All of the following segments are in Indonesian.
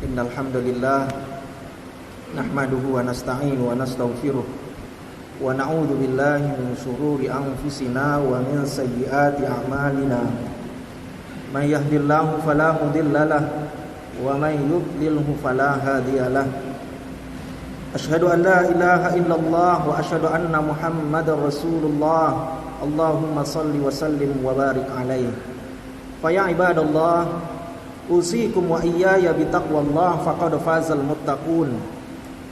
Innal hamdalillah nahmaduhu wa nasta'inu wa nastaghfiruh wa na'udzu billahi min shururi anfusina wa min sayyiati a'malina. May yahdihillahu fala mudilla lahu wa may yudlilhu fala hadiyalah. Asyhadu an la ilaha illallah wa asyhadu anna Muhammadar Rasulullah. Allahumma salli wa sallim wa barik alaihi. Fa ya ibadallah, usikum wa iyaya bitaqwallah faqad fazal muttaqun.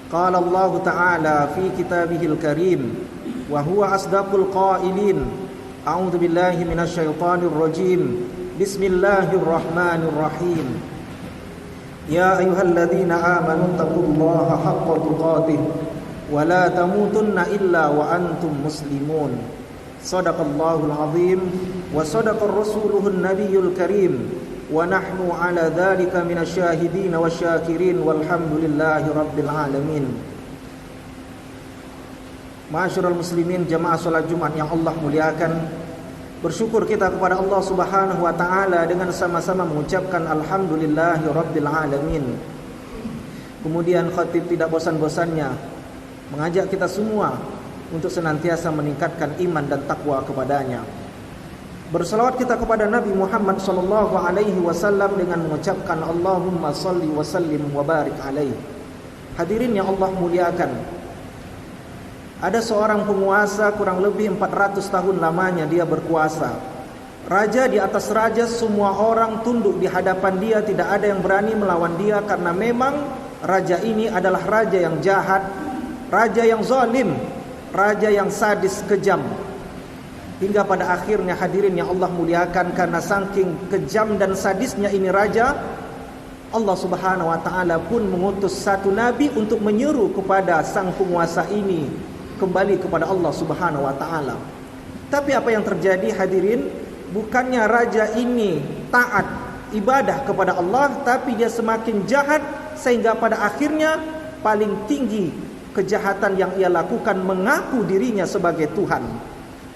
Qala Allah Ta'ala fi kitabihil karim wa huwa asdaqul qailin. A'udzu billahi minasyaitonir rajim. Bismillahirrahmanirrahim. Ya ayyuhalladzina amanu taqullaha haqqa tuqatih wa la tamutunna illa wa antum muslimun. Shadaqallahul azim wa sadaqar rasuluhun nabiyyul karim. Wa nahnu ala dzalika minasyahidin wasyakirin walhamdulillahi rabbil alamin. Ma'asyiral muslimin, jamaah salat Jumat yang Allah muliakan, bersyukur kita kepada Allah Subhanahu wa taala dengan sama-sama mengucapkan alhamdulillahi rabbil alamin. Kemudian khatib tidak bosan-bosannya mengajak kita semua untuk senantiasa meningkatkan iman dan takwa kepadanya. Berselawat kita kepada Nabi Muhammad sallallahu alaihi wasallam dengan mengucapkan Allahumma salli wa sallim wa barik alaihi. Hadirin yang Allah muliakan, ada seorang penguasa kurang lebih 400 tahun lamanya dia berkuasa. Raja di atas raja, semua orang tunduk di hadapan dia, tidak ada yang berani melawan dia karena memang raja ini adalah raja yang jahat, raja yang zalim, raja yang sadis, kejam. Hingga pada akhirnya hadirin yang Allah muliakan, karena saking kejam dan sadisnya ini raja, Allah Subhanahu wa taala pun mengutus satu nabi untuk menyeru kepada sang penguasa ini kembali kepada Allah Subhanahu wa taala. Tapi apa yang terjadi hadirin? Bukannya raja ini taat ibadah kepada Allah, tapi dia semakin jahat sehingga pada akhirnya paling tinggi kejahatan yang ia lakukan mengaku dirinya sebagai Tuhan.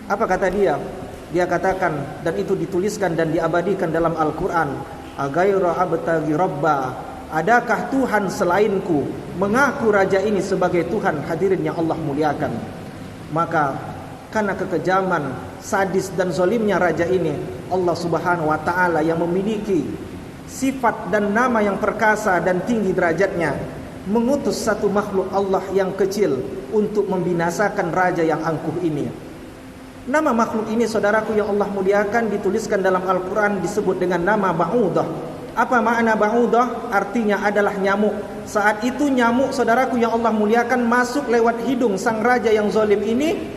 Apa kata dia? Dia katakan, dan itu dituliskan dan diabadikan dalam Al-Quran, Aghaira abtaghi rabba, adakah Tuhan selainku? Mengaku raja ini sebagai Tuhan. Hadirin yang Allah muliakan, maka karena kekejaman, sadis dan zalimnya raja ini, Allah Subhanahu wa taala yang memiliki sifat dan nama yang perkasa dan tinggi derajatnya, mengutus satu makhluk Allah yang kecil untuk membinasakan raja yang angkuh ini. Nama makhluk ini, saudaraku yang Allah muliakan, dituliskan dalam Al-Quran disebut dengan nama Ba'udah. Apa makna Ba'udah? Artinya adalah nyamuk. Saat itu nyamuk, saudaraku yang Allah muliakan, masuk lewat hidung sang raja yang zalim ini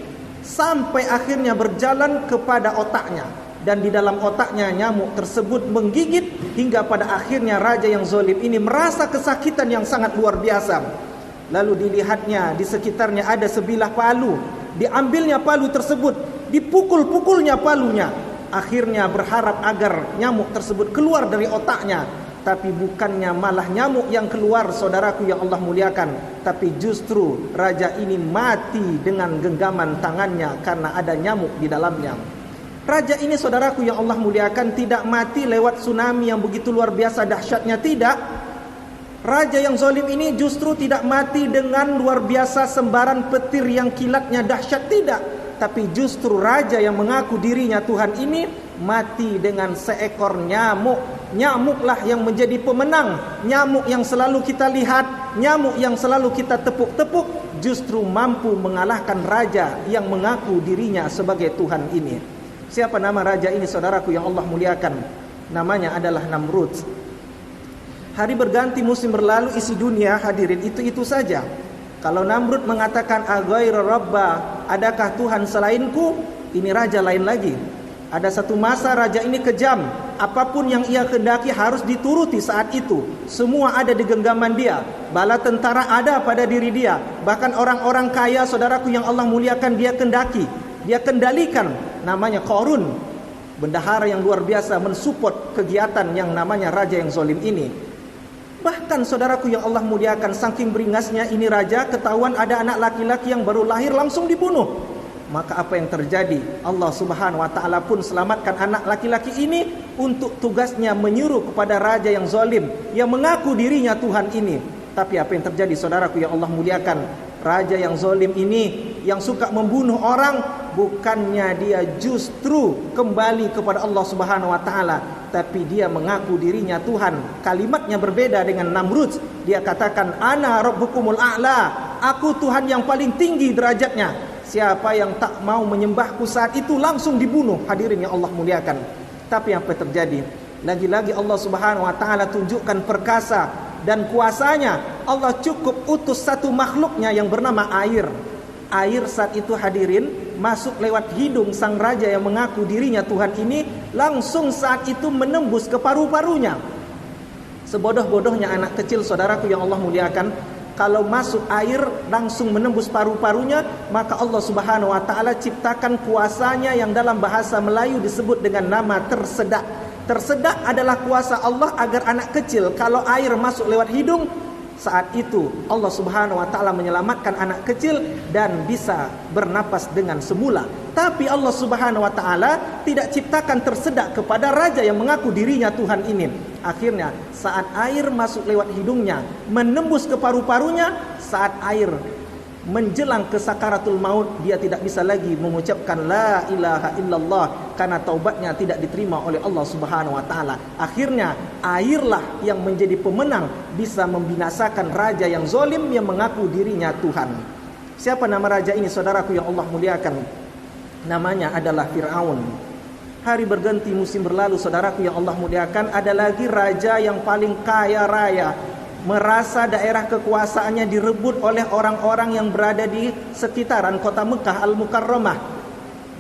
sampai akhirnya berjalan kepada otaknya. Dan di dalam otaknya nyamuk tersebut menggigit hingga pada akhirnya raja yang zalim ini merasa kesakitan yang sangat luar biasa. Lalu dilihatnya di sekitarnya ada sebilah palu. Diambilnya palu tersebut, dipukul-pukulnya palunya. Akhirnya berharap agar nyamuk tersebut keluar dari otaknya. Tapi bukannya malah nyamuk yang keluar, saudaraku yang Allah muliakan, tapi justru raja ini mati dengan genggaman tangannya karena ada nyamuk di dalamnya. Raja ini, saudaraku yang Allah muliakan, tidak mati lewat tsunami yang begitu luar biasa dahsyatnya, tidak. Raja yang zalim ini justru tidak mati dengan luar biasa sembaran petir yang kilatnya dahsyat, tidak. Tapi justru raja yang mengaku dirinya Tuhan ini mati dengan seekor nyamuk. Nyamuklah yang menjadi pemenang. Nyamuk yang selalu kita lihat, nyamuk yang selalu kita tepuk-tepuk, justru mampu mengalahkan raja yang mengaku dirinya sebagai Tuhan ini. Siapa nama raja ini, saudaraku yang Allah muliakan? Namanya adalah Namrud. Hari berganti, musim berlalu, isi dunia hadirin itu saja. Kalau Namrud mengatakan Aghaira rabba, adakah Tuhan selainku? Ini raja lain lagi. Ada satu masa raja ini kejam. Apapun yang ia kendaki harus dituruti saat itu. Semua ada di genggaman dia. Bala tentara ada pada diri dia. Bahkan orang-orang kaya, saudaraku yang Allah muliakan, dia kendaki, dia kendalikan. Namanya Qarun, bendahara yang luar biasa, mensupport kegiatan yang namanya raja yang zalim ini. Bahkan saudaraku yang Allah muliakan, saking beringasnya ini raja, ketahuan ada anak laki-laki yang baru lahir langsung dibunuh. Maka apa yang terjadi? Allah Subhanahu wa taala pun selamatkan anak laki-laki ini untuk tugasnya menyuruh kepada raja yang zalim yang mengaku dirinya Tuhan ini. Tapi apa yang terjadi saudaraku yang Allah muliakan? Raja yang zalim ini yang suka membunuh orang, bukannya dia justru kembali kepada Allah Subhanahu wa taala, tapi dia mengaku dirinya Tuhan. Kalimatnya berbeda dengan Namrud. Dia katakan, ana rabbukumul a'la, aku Tuhan yang paling tinggi derajatnya. Siapa yang tak mau menyembahku saat itu langsung dibunuh. Hadirin yang Allah muliakan. Tapi apa yang terjadi? Lagi-lagi Allah Subhanahu wa taala tunjukkan perkasa dan kuasanya. Allah cukup utus satu makhluknya yang bernama air. Air saat itu hadirin masuk lewat hidung sang raja yang mengaku dirinya Tuhan ini, langsung saat itu menembus ke paru-parunya. Sebodoh-bodohnya anak kecil saudaraku yang Allah muliakan, kalau masuk air langsung menembus paru-parunya, maka Allah Subhanahu wa taala ciptakan kuasanya yang dalam bahasa Melayu disebut dengan nama tersedak. Tersedak adalah kuasa Allah agar anak kecil kalau air masuk lewat hidung, saat itu Allah Subhanahu wa taala menyelamatkan anak kecil dan bisa bernapas dengan semula. Tapi Allah Subhanahu wa taala tidak ciptakan tersedak kepada raja yang mengaku dirinya Tuhan ini. Akhirnya saat air masuk lewat hidungnya, menembus ke paru-parunya, saat air menjelang ke sakaratul maut, dia tidak bisa lagi mengucapkan la ilaha illallah karena taubatnya tidak diterima oleh Allah Subhanahu wa taala. Akhirnya airlah yang menjadi pemenang, bisa membinasakan raja yang zalim yang mengaku dirinya Tuhan. Siapa nama raja ini saudaraku yang Allah muliakan? Namanya adalah Fir'aun. Hari berganti musim berlalu saudaraku yang Allah muliakan, ada lagi raja yang paling kaya raya, merasa daerah kekuasaannya direbut oleh orang-orang yang berada di sekitaran kota Mekah Al-Mukarramah.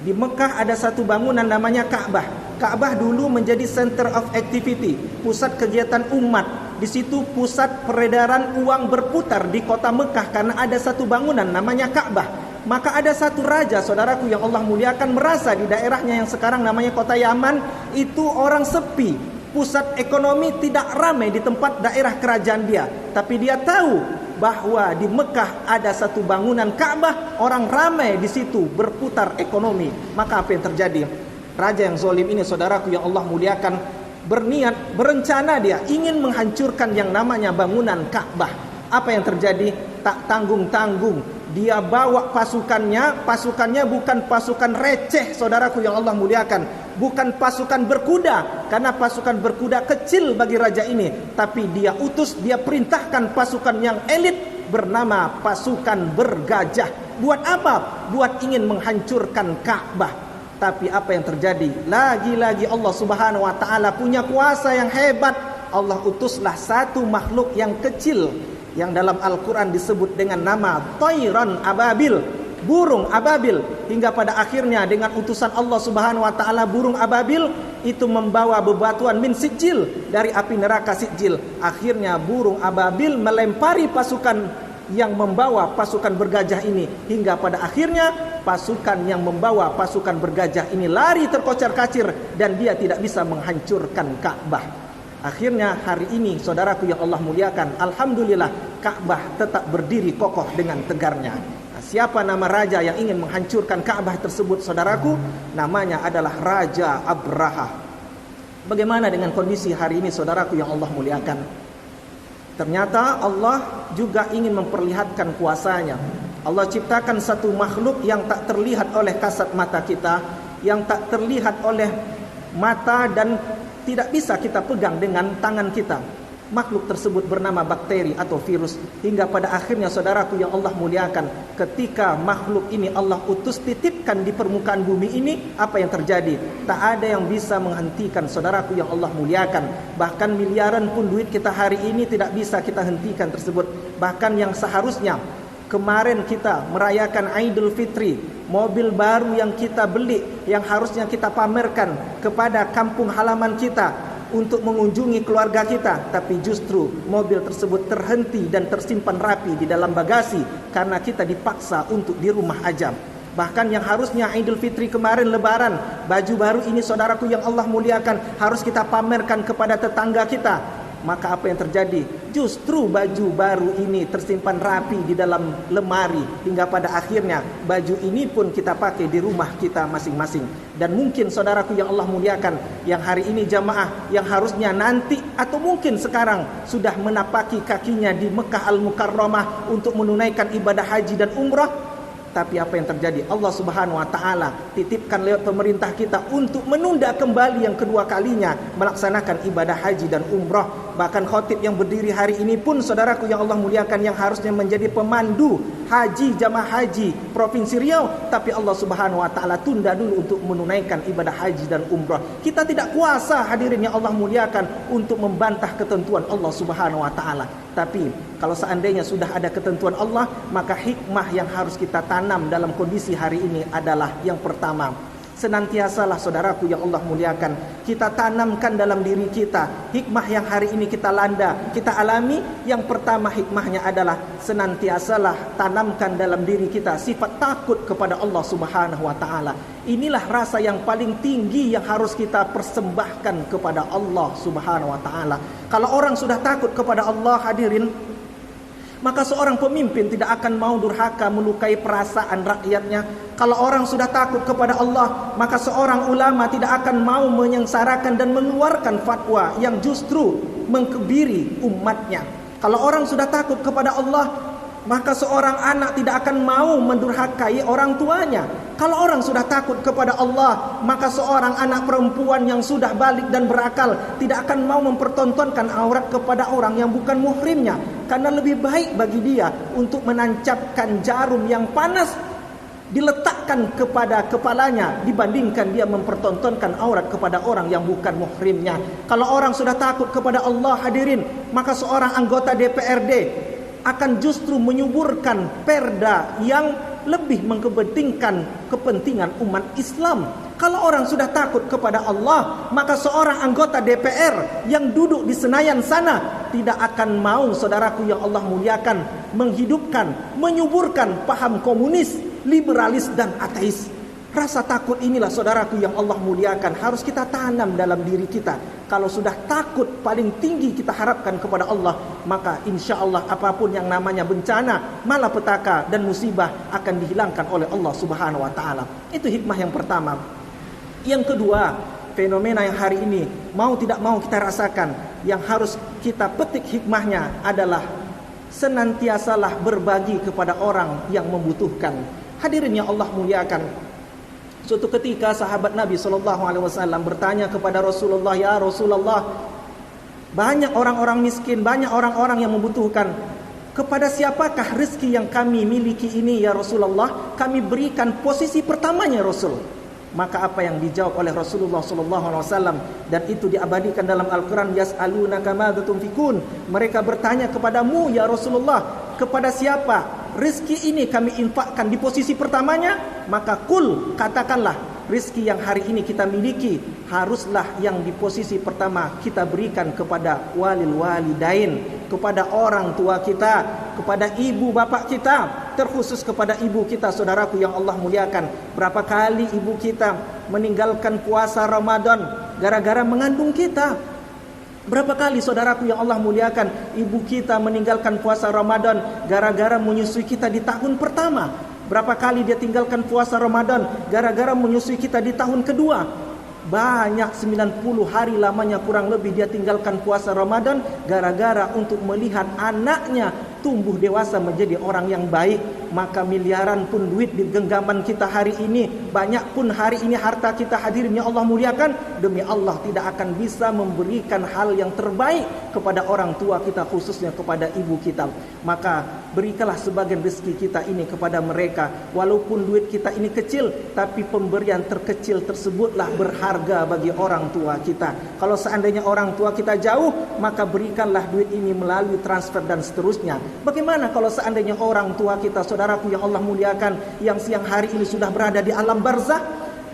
Di Mekah ada satu bangunan namanya Ka'bah. Ka'bah dulu menjadi center of activity, pusat kegiatan umat. Di situ pusat peredaran uang berputar di kota Mekah karena ada satu bangunan namanya Ka'bah. Maka ada satu raja saudaraku yang Allah muliakan merasa di daerahnya yang sekarang namanya kota Yaman itu orang sepi. Pusat ekonomi tidak ramai di tempat daerah kerajaan dia. Tapi dia tahu bahwa di Mekah ada satu bangunan Ka'bah, orang ramai di situ berputar ekonomi. Maka apa yang terjadi? Raja yang zalim ini saudaraku yang Allah muliakan berencana dia ingin menghancurkan yang namanya bangunan Ka'bah. Apa yang terjadi? Tak tanggung-tanggung dia bawa pasukannya bukan pasukan receh saudaraku yang Allah muliakan, bukan pasukan berkuda karena pasukan berkuda kecil bagi raja ini, tapi dia perintahkan pasukan yang elit bernama pasukan bergajah. Buat apa? Buat ingin menghancurkan Ka'bah. Tapi apa yang terjadi? Lagi-lagi Allah Subhanahu wa taala punya kuasa yang hebat. Allah utuslah satu makhluk yang kecil yang dalam Al-Quran disebut dengan nama Tayran Ababil, burung ababil. Hingga pada akhirnya dengan utusan Allah Subhanahu wa taala, burung ababil itu membawa bebatuan min sijil, dari api neraka sijil. Akhirnya burung ababil melempari pasukan yang membawa pasukan bergajah ini, hingga pada akhirnya pasukan yang membawa pasukan bergajah ini lari terkocar-kacir dan dia tidak bisa menghancurkan Ka'bah. Akhirnya hari ini saudaraku yang Allah muliakan, alhamdulillah Ka'bah tetap berdiri kokoh dengan tegarnya. Nah, siapa nama raja yang ingin menghancurkan Ka'bah tersebut saudaraku? Namanya adalah Raja Abraha. Bagaimana dengan kondisi hari ini saudaraku yang Allah muliakan? Ternyata Allah juga ingin memperlihatkan kuasanya. Allah ciptakan satu makhluk yang tak terlihat oleh kasat mata kita, yang tak terlihat oleh mata dan tidak bisa kita pegang dengan tangan kita. Makhluk tersebut bernama bakteri atau virus. Hingga pada akhirnya saudaraku yang Allah muliakan, ketika makhluk ini Allah utus titipkan di permukaan bumi ini, apa yang terjadi? Tak ada yang bisa menghentikan saudaraku yang Allah muliakan. Bahkan miliaran pun duit kita hari ini tidak bisa kita hentikan tersebut. Bahkan yang seharusnya kemarin kita merayakan Idul Fitri, mobil baru yang kita beli, yang harusnya kita pamerkan kepada kampung halaman kita untuk mengunjungi keluarga kita, tapi justru mobil tersebut terhenti dan tersimpan rapi di dalam bagasi karena kita dipaksa untuk di rumah aja. Bahkan yang harusnya Idul Fitri kemarin Lebaran, baju baru ini saudaraku yang Allah muliakan harus kita pamerkan kepada tetangga kita. Maka apa yang terjadi? justru baju baru ini tersimpan rapi di dalam lemari, hingga pada akhirnya baju ini pun kita pakai di rumah kita masing-masing. Dan mungkin saudaraku yang Allah muliakan, yang hari ini jamaah yang harusnya nanti atau mungkin sekarang sudah menapaki kakinya di Mekah Al-Mukarramah untuk menunaikan ibadah haji dan umrah, tapi apa yang terjadi? Allah Subhanahu wa taala titipkan lewat pemerintah kita untuk menunda kembali yang kedua kalinya melaksanakan ibadah haji dan umrah. Bahkan khatib yang berdiri hari ini pun saudaraku yang Allah muliakan, yang harusnya menjadi pemandu haji jamaah haji Provinsi Riau, tapi Allah Subhanahu wa taala tunda dulu untuk menunaikan ibadah haji dan umrah. Kita tidak kuasa hadirin yang Allah muliakan untuk membantah ketentuan Allah Subhanahu wa taala. Tapi kalau seandainya sudah ada ketentuan Allah, maka hikmah yang harus kita tanam dalam kondisi hari ini adalah yang pertama, senantiasalah saudaraku yang Allah muliakan, kita tanamkan dalam diri kita hikmah yang hari ini kita landa, kita alami. Yang pertama hikmahnya adalah senantiasalah tanamkan dalam diri kita sifat takut kepada Allah Subhanahu wa taala. Inilah rasa yang paling tinggi yang harus kita persembahkan kepada Allah Subhanahu wa taala. Kalau orang sudah takut kepada Allah hadirin, maka seorang pemimpin tidak akan mau durhaka melukai perasaan rakyatnya. Kalau orang sudah takut kepada Allah, maka seorang ulama tidak akan mau menyengsarakan dan mengeluarkan fatwa yang justru mengkebiri umatnya. Kalau orang sudah takut kepada Allah, maka seorang anak tidak akan mau mendurhakai orang tuanya. Kalau orang sudah takut kepada Allah, maka seorang anak perempuan yang sudah balik dan berakal tidak akan mau mempertontonkan aurat kepada orang yang bukan muhrimnya, karena lebih baik bagi dia untuk menancapkan jarum yang panas diletakkan kepada kepalanya dibandingkan dia mempertontonkan aurat kepada orang yang bukan muhrimnya. Kalau orang sudah takut kepada Allah hadirin, maka seorang anggota DPRD akan justru menyuburkan perda yang lebih mengepentingkan kepentingan umat Islam. Kalau orang sudah takut kepada Allah, maka seorang anggota DPR yang duduk di Senayan sana tidak akan mau, saudaraku yang Allah muliakan, menghidupkan, menyuburkan paham komunis, liberalis dan ateis. Rasa takut inilah saudaraku yang Allah muliakan harus kita tanam dalam diri kita. Kalau sudah takut paling tinggi kita harapkan kepada Allah, maka insya Allah apapun yang namanya bencana, malapetaka dan musibah akan dihilangkan oleh Allah Subhanahu wa taala. Itu hikmah yang pertama. Yang kedua, fenomena yang hari ini mau tidak mau kita rasakan, yang harus kita petik hikmahnya adalah senantiasalah berbagi kepada orang yang membutuhkan. Hadirin yang Allah muliakan, suatu ketika sahabat Nabi SAW bertanya kepada Rasulullah, "Ya Rasulullah, banyak orang-orang miskin, banyak orang-orang yang membutuhkan. Kepada siapakah rezeki yang kami miliki ini ya Rasulullah? Kami berikan posisi pertamanya Rasul." Maka apa yang dijawab oleh Rasulullah SAW, dan itu diabadikan dalam Al-Quran, "Yas'alunaka madza tunfikun." Mereka bertanya kepadamu ya Rasulullah, kepada siapa rezeki ini kami infakkan di posisi pertamanya? Maka kul, katakanlah, rezeki yang hari ini kita miliki haruslah yang di posisi pertama kita berikan kepada walil walidain, kepada orang tua kita, kepada ibu bapak kita, terkhusus kepada ibu kita, saudaraku yang Allah muliakan. Berapa kali ibu kita meninggalkan puasa Ramadan gara-gara mengandung kita? Berapa kali saudaraku yang Allah muliakan, ibu kita meninggalkan puasa Ramadan gara-gara menyusui kita di tahun pertama? Berapa kali dia tinggalkan puasa Ramadan gara-gara menyusui kita di tahun kedua? Banyak, 90 hari lamanya kurang lebih dia tinggalkan puasa Ramadan gara-gara untuk melihat anaknya tumbuh dewasa menjadi orang yang baik. Maka miliaran pun duit di genggaman kita hari ini, banyak pun hari ini harta kita hadirin yang Allah muliakan, demi Allah tidak akan bisa memberikan hal yang terbaik kepada orang tua kita, khususnya kepada ibu kita. Maka berikanlah sebagian rezeki kita ini kepada mereka. Walaupun duit kita ini kecil, tapi pemberian terkecil tersebutlah berharga bagi orang tua kita. Kalau seandainya orang tua kita jauh, maka berikanlah duit ini melalui transfer dan seterusnya. Bagaimana kalau seandainya orang tua kita, saudaraku yang Allah muliakan, yang siang hari ini sudah berada di alam barzah?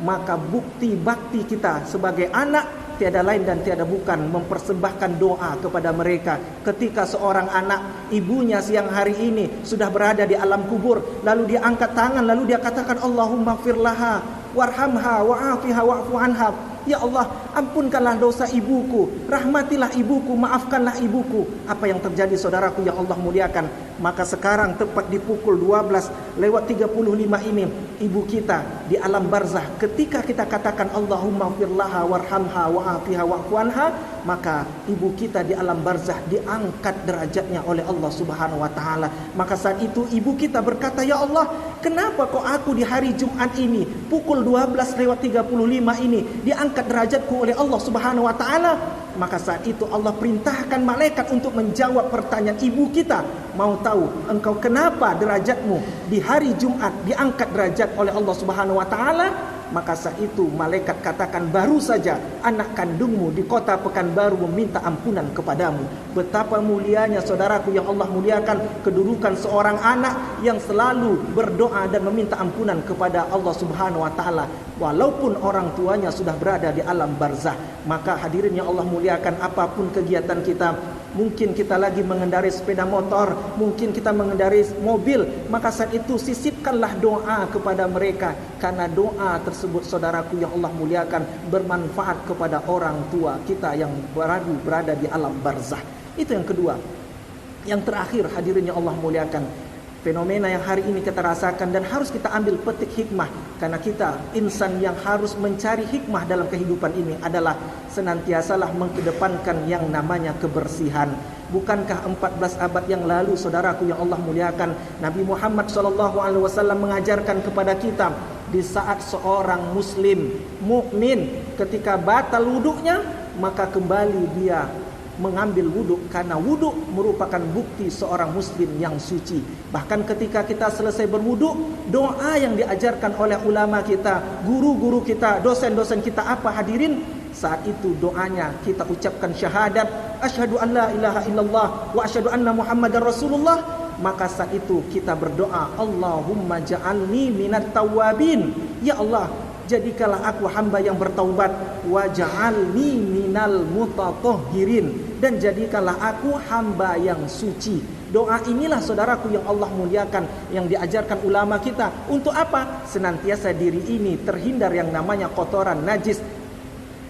Maka bukti bakti kita sebagai anak tiada lain dan tiada bukan mempersembahkan doa kepada mereka. Ketika seorang anak, ibunya siang hari ini sudah berada di alam kubur, lalu dia angkat tangan, lalu dia katakan, "Allahumma gfir laha warhamha wa'afiha wa'fu anha." Ya Allah, ampunkanlah dosa ibuku, rahmatilah ibuku, maafkanlah ibuku. Apa yang terjadi saudaraku yang Allah muliakan? Maka sekarang tepat di pukul 12:35 ini, ibu kita di alam barzah, ketika kita katakan Allahumma firlaha warhamha wa'afiha wa'fu anha, maka ibu kita di alam barzah diangkat derajatnya oleh Allah Subhanahu wa taala. Maka saat itu ibu kita berkata, "Ya Allah, kenapa kok aku di hari Jumat ini pukul 12:35 ini diangkat derajatku oleh Allah Subhanahu wa taala?" Maka saat itu Allah perintahkan malaikat untuk menjawab pertanyaan ibu kita. Mau tahu engkau kenapa derajatmu di hari Jumat diangkat derajat oleh Allah Subhanahu wa taala? Maka saat itu malaikat katakan, baru saja anak kandungmu di kota Pekanbaru meminta ampunan kepadamu. Betapa mulianya saudaraku yang Allah muliakan kedudukan seorang anak yang selalu berdoa dan meminta ampunan kepada Allah Subhanahu wa taala walaupun orang tuanya sudah berada di alam barzah. Maka hadirin yang Allah muliakan, apapun kegiatan kita, mungkin kita lagi mengendarai sepeda motor, mungkin kita mengendarai mobil, maka saat itu sisipkanlah doa kepada mereka, karena doa tersebut saudaraku yang Allah muliakan bermanfaat kepada orang tua kita yang berada di alam barzah. Itu yang kedua. Yang terakhir hadirin yang Allah muliakan, fenomena yang hari ini kita rasakan dan harus kita ambil petik hikmah, karena kita insan yang harus mencari hikmah dalam kehidupan ini adalah senantiasalah mengedepankan yang namanya kebersihan. Bukankah 14 abad yang lalu saudaraku yang Allah muliakan, Nabi Muhammad SAW mengajarkan kepada kita, di saat seorang muslim mukmin ketika batal wuduknya, maka kembali dia mengambil wuduk, karena wuduk merupakan bukti seorang muslim yang suci. Bahkan ketika kita selesai berwuduk, doa yang diajarkan oleh ulama kita, guru-guru kita, dosen-dosen kita apa hadirin? Saat itu doanya kita ucapkan syahadat, asyhadu an la ilaha illallah wa asyhadu anna muhammadar rasulullah. Maka saat itu kita berdoa, Allahumma ja'alni minat tawabin. Ya Allah, jadikanlah aku hamba yang bertaubat, wa ja'alni minal mutatahhirin, dan jadikanlah aku hamba yang suci. Doa inilah saudaraku yang Allah muliakan, yang diajarkan ulama kita. Untuk apa? Senantiasa diri ini terhindar yang namanya kotoran, najis.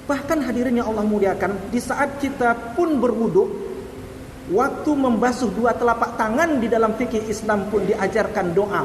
Bahkan hadirin yang Allah muliakan, di saat kita pun berwudu, waktu membasuh dua telapak tangan di dalam fikih Islam pun diajarkan doa.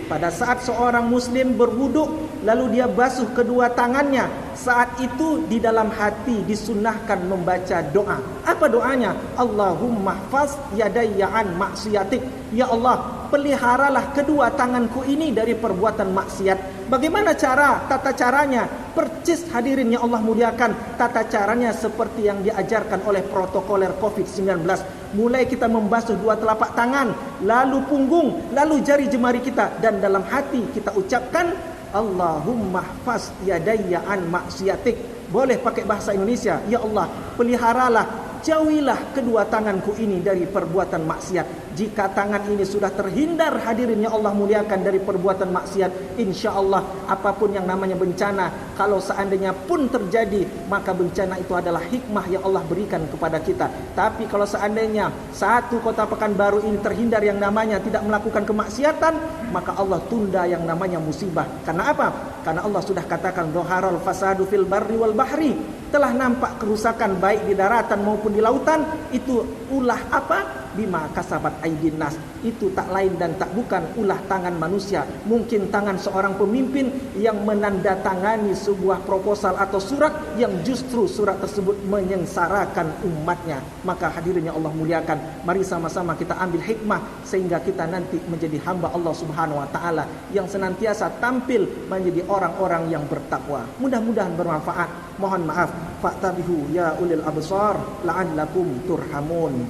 Pada saat seorang muslim berwudu lalu dia basuh kedua tangannya, saat itu di dalam hati disunnahkan membaca doa. Apa doanya? Allahumma hfaz yadayya an maksiatik. Ya Allah, peliharalah kedua tanganku ini dari perbuatan maksiat. Bagaimana tata caranya? Percis hadirin yang Allah muliakan, tata caranya seperti yang diajarkan oleh protokoler COVID-19. Mulai kita membasuh dua telapak tangan, lalu punggung, lalu jari jemari kita, dan dalam hati kita ucapkan Allahumma hfaz yadayya an maksiatik. Boleh pakai bahasa Indonesia, ya Allah, peliharalah, jauhilah kedua tanganku ini dari perbuatan maksiat. Jika tangan ini sudah terhindar hadirin yang Allah muliakan dari perbuatan maksiat, insya Allah apapun yang namanya bencana, kalau seandainya pun terjadi, maka bencana itu adalah hikmah yang Allah berikan kepada kita. Tapi kalau seandainya satu kota Pekanbaru ini terhindar yang namanya tidak melakukan kemaksiatan, maka Allah tunda yang namanya musibah. Karena apa? Karena Allah sudah katakan dhaharal fasadu fil barri wal bahri, telah nampak kerusakan baik di daratan maupun di lautan. Itu ulah apa? Bima kasabat aydin nas. Itu tak lain dan tak bukan ulah tangan manusia. Mungkin tangan seorang pemimpin yang menandatangani sebuah proposal atau surat yang justru surat tersebut menyengsarakan umatnya. Maka hadirin yang Allah muliakan, mari sama-sama kita ambil hikmah sehingga kita nanti menjadi hamba Allah Subhanahu wa taala yang senantiasa tampil menjadi orang-orang yang bertakwa. Mudah-mudahan bermanfaat. Mohon maaf. Fa'tabihu ya ulil absar la'allakum turhamun.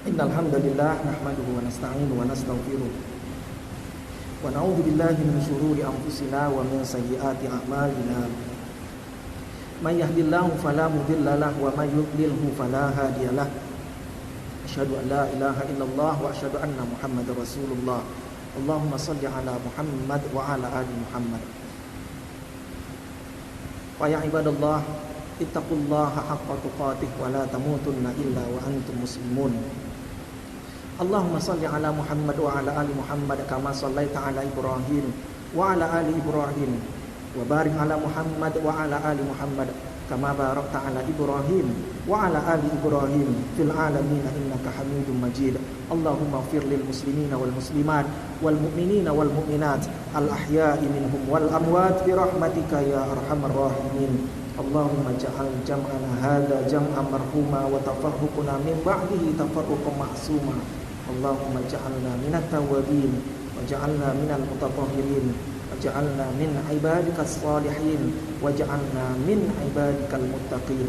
Innalhamdulillah nahmaduhu wa nasta'inu wa nastaghfiruh wa na'udzu billahi min shururi anfusina wa min sayyiati a'malina. May yahdihillahu fala mudilla lahu wa may yudlilhu fala hadiyalah. Asyhadu an la ilaha illallah wa asyhadu anna Muhammadar Rasulullah. Allahumma shalli ala Muhammad wa ala ali Muhammad. Wa ya ibadallah, ittaqullaha haqqa tuqatih wa la tamutunna illa wa antum muslimun. Allahumma salli ala Muhammad wa ala ali Muhammad kama sallaita ala Ibrahim wa ala ali Ibrahim wa barik ala Muhammad wa ala ali Muhammad kama barakta ala Ibrahim wa ala ali Ibrahim fil alamin innaka Hamidum Majid. Allahumma ighfir lil muslimina wal muslimat wal mu'minina wal mu'minat al ahya'i minhum wal amwat bi rahmatika ya arhamar rahimin. Allahumma ja'al jam'ana hadha jam'an marhuma wa tafarruquna min ba'dihi tafarruqan ma'suma. Allahumma ja'alna minat tawwabin wa ja'alna minal mutatahhirin wa ja'alna min ibadikas salihin wa ja'alna min ibadikal muttaqin.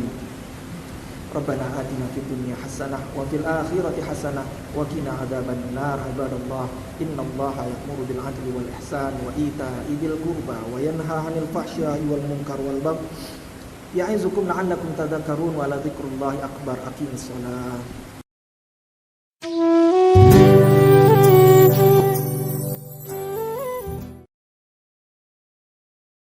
Rabbana atina fid dunya hasanah wa fil akhirati hasanah wa qina adzaban nar. Ibadallah, innallaha ya'muru bil 'adli wal ihsan wa ita'i dzil qurba wa yanha 'anil fahsya'i wal munkar wal baghi ya'izukum la'allakum tadhakkarun wa la dzikrullahi akbar. Aqimissalah.